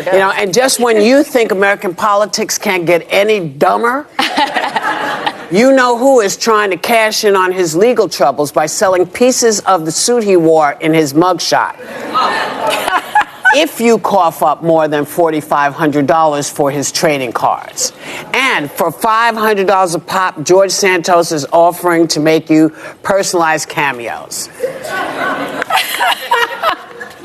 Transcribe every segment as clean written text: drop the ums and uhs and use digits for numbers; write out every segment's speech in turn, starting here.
You know, and just when you think American politics can't get any dumber, you know who is trying to cash in on his legal troubles by selling pieces of the suit he wore in his mugshot. If you cough up more than $4,500 for his trading cards. And for $500 a pop, George Santos is offering to make you personalized cameos.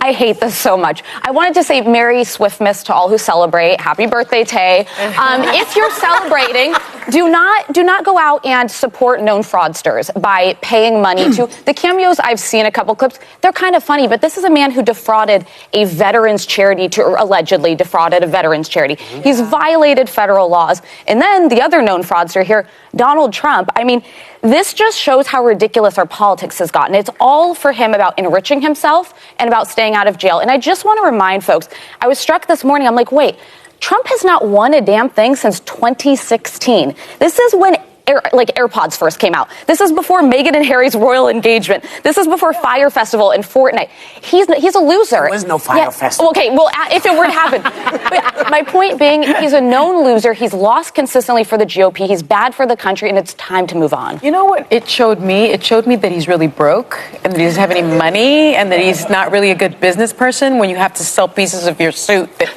I hate this so much. I wanted to say Merry Swiftmas to all who celebrate. Happy birthday, Tay. If you're celebrating, do not go out and support known fraudsters by paying money to the cameos. I've seen a couple clips. They're kind of funny, but this is a man who defrauded a veterans charity or allegedly defrauded a veterans charity. Yeah. He's violated federal laws. And then the other known fraudster here, Donald Trump. I mean, this just shows how ridiculous our politics has gotten. It's all for him about enriching himself and about staying out of jail. And I just want to remind folks, I was struck this morning. I'm like, wait, Trump has not won a damn thing since 2016. This is when AirPods first came out. This is before Meghan and Harry's royal engagement. This is before Fyre Festival and Fortnite. He's a loser. There was no Fyre Festival. Okay, well, if it were to happen. But my point being, he's a known loser. He's lost consistently for the GOP. He's bad for the country, and it's time to move on. You know what it showed me? It showed me that he's really broke and that he doesn't have any money and that he's not really a good business person when you have to sell pieces of your suit your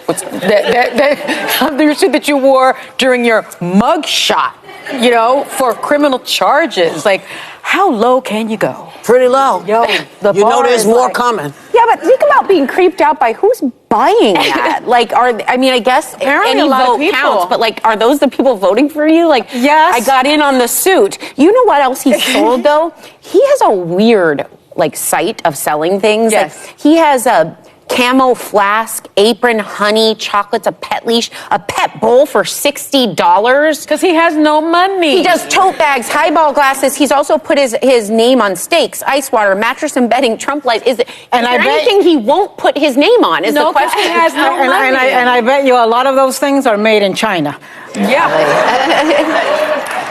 suit that you wore during your mug shot. You know, for criminal charges. Like, how low can you go? Pretty low. Yo, you know there's more coming. Yeah, but think about being creeped out by who's buying that. I guess apparently any a lot vote of people counts, but are those the people voting for you? Yes. I got in on the suit. You know what else he sold though? He has a weird site of selling things. Yes. He has a camo flask, apron, honey, chocolates, a pet leash, a pet bowl for $60. Because he has no money. He does tote bags, highball glasses. He's also put his name on steaks, ice water, mattress and bedding, Trump lights. Is there anything he won't put his name on? Is the question. He has no money. And I bet you a lot of those things are made in China. Yeah.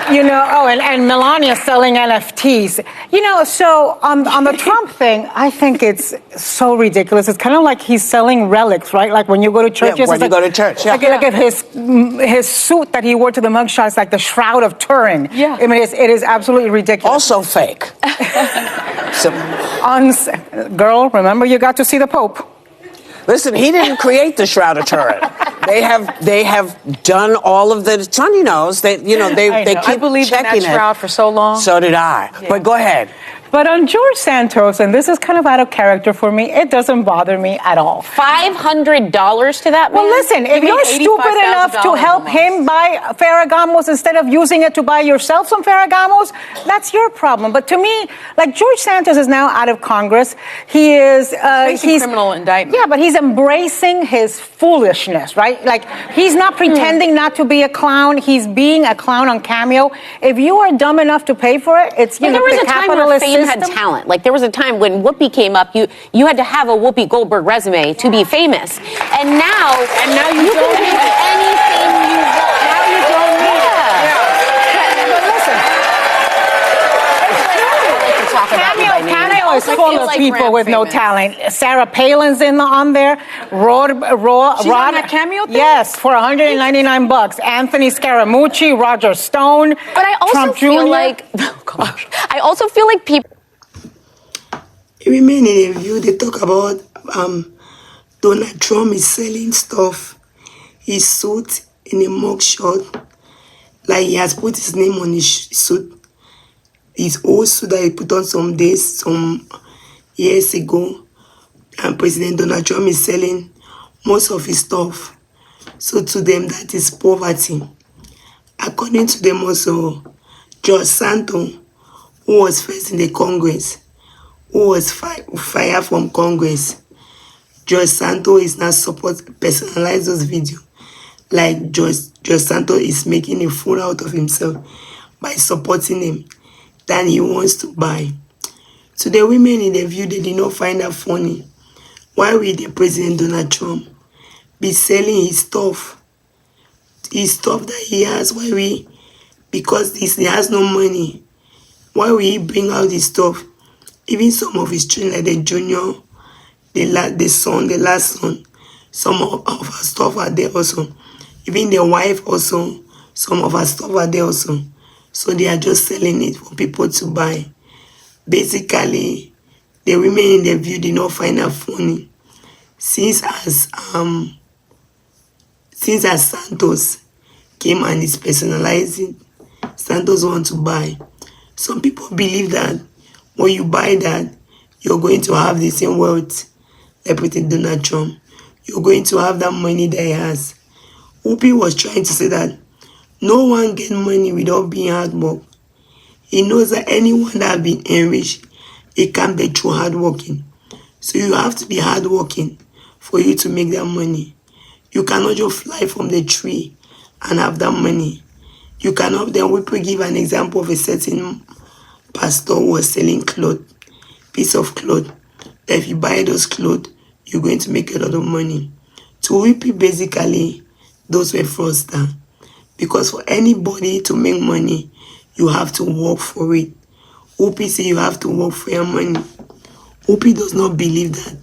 You know, and Melania selling NFTs. You know, so on the Trump thing, I think it's so ridiculous. It's kind of like he's selling relics, right? Like when you go to churches. Yeah, when you go to church, yeah. Like his suit that he wore to the mugshot is like the Shroud of Turin. Yeah. I mean, it is absolutely ridiculous. Also fake. Girl, remember you got to see the Pope. Listen, he didn't create the Shroud of Turin. They have done all of the. Sonny knows. They keep I believed in that shroud for so long. So did I. Yeah. But go ahead. But on George Santos, and this is kind of out of character for me, it doesn't bother me at all. $500 to that man? Well, listen, if you're stupid enough to help him buy Ferragamos instead of using it to buy yourself some Ferragamos, that's your problem. But to me, George Santos is now out of Congress. He is... he's criminal indictment. Yeah, but he's embracing his foolishness, right? He's not pretending not to be a clown. He's being a clown on Cameo. If you are dumb enough to pay for it, it's, there was a capitalist time where fame had talent. There was a time when Whoopi came up, you had to have a Whoopi Goldberg resume to be famous. And now you don't need anything you want. Now you don't need it. Cameo is full of people with no talent. Sarah Palin's on there. Rod. She's on that Cameo thing? Yes, for $199. Anthony Scaramucci, Roger Stone. But I also Trump feel Jr. I also feel like people. Women in a view, they talk about Donald Trump is selling stuff, his suit in a mugshot, he has put his name on his suit. His old suit that he put on some years ago, and President Donald Trump is selling most of his stuff. So to them, that is poverty. According to them also, George Santos, who was first in the Congress, who was fired from Congress, George Santos is now personalize those videos. George Santos is making a fool out of himself by supporting him than he wants to buy. So the women in the view, they did not find that funny. Why will the President Donald Trump be selling his stuff that he has? Because he has no money. Why will he bring out his stuff? Even some of his children, like the junior, the last son, Some of our stuff are there also. Even the wife also, some of our stuff are there also. So they are just selling it for people to buy. Basically, the women in the view did not find her funny. Since as Santos came and is personalizing, Santos want to buy. Some people believe that when you buy that, you're going to have the same wealth like President Donald Trump. You're going to have that money that he has. Whoopi was trying to say that no one get money without being hard work. He knows that anyone that has been enriched, it can be through hard working. So you have to be hardworking for you to make that money. You cannot just fly from the tree and have that money. You cannot. Then we could give an example of a certain pastor who was selling clothes, piece of cloth. If you buy those clothes, you're going to make a lot of money. To Whoopi, basically, those were fraudsters. Because for anybody to make money, you have to work for it. Whoopi say you have to work for your money. Whoopi does not believe that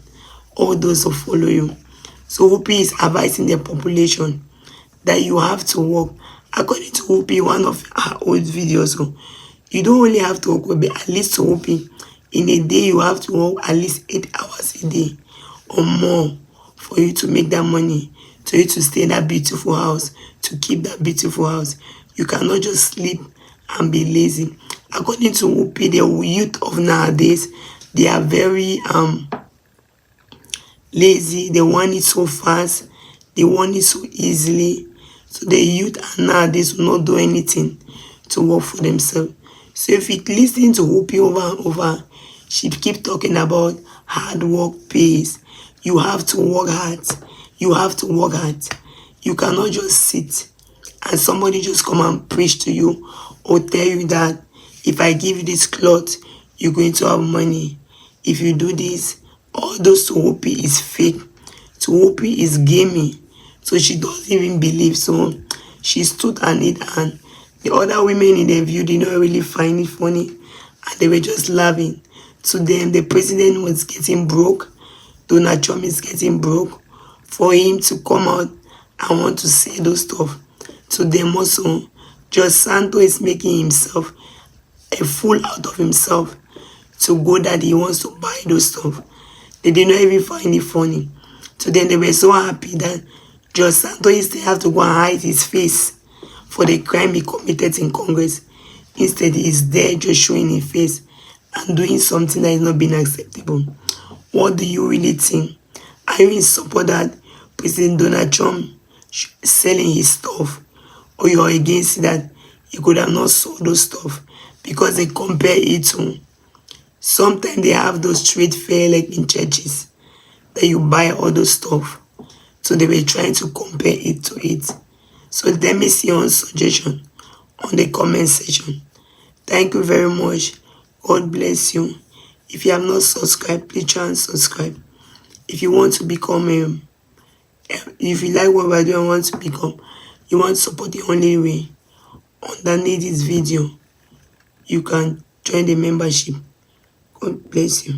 all those who follow you. So Whoopi is advising the population that you have to work. According to Whoopi, one of her old videos, so you don't only have to work, but at least to Whoopi, in a day you have to work at least 8 hours a day or more for you to make that money, for you to stay in that beautiful house, to keep that beautiful house. You cannot just sleep and be lazy. According to Whoopi, the youth of nowadays, they are very lazy. They want it so fast. They want it so easily. So the youth nowadays will not do anything to work for themselves. So if you listen to Whoopi over and over, she keep talking about hard work pays. You have to work hard. You have to work hard. You cannot just sit and somebody just come and preach to you or tell you that if I give you this cloth, you're going to have money. If you do this, all those to Whoopi is fake. To Whoopi is gaming. So she doesn't even believe. So she stood on it, and the other women in the view did not really find it funny, and they were just laughing. To them, the president was getting broke. Donald Trump is getting broke. For him to come out and want to say those stuff, to them also, Judge Santos is making himself a fool out of himself to go that he wants to buy those stuff. They did not even find it funny. So then they were so happy that Judge Santos still have to go and hide his face for the crime he committed in Congress. Instead, he is there just showing his face and doing something that is not being acceptable. What do you really think? Are you in support that President Donald Trump selling his stuff? Or you are against that he could have not sold those stuff because they compare it to, sometimes they have those trade fair like in churches that you buy all those stuff. So they were trying to compare it to it. So let me see your suggestion on the comment section. Thank you very much. God bless you. If you have not subscribed, please try and subscribe. If you want to become if you like what we're doing and want to become, you want to support the only way, underneath this video, you can join the membership. God bless you.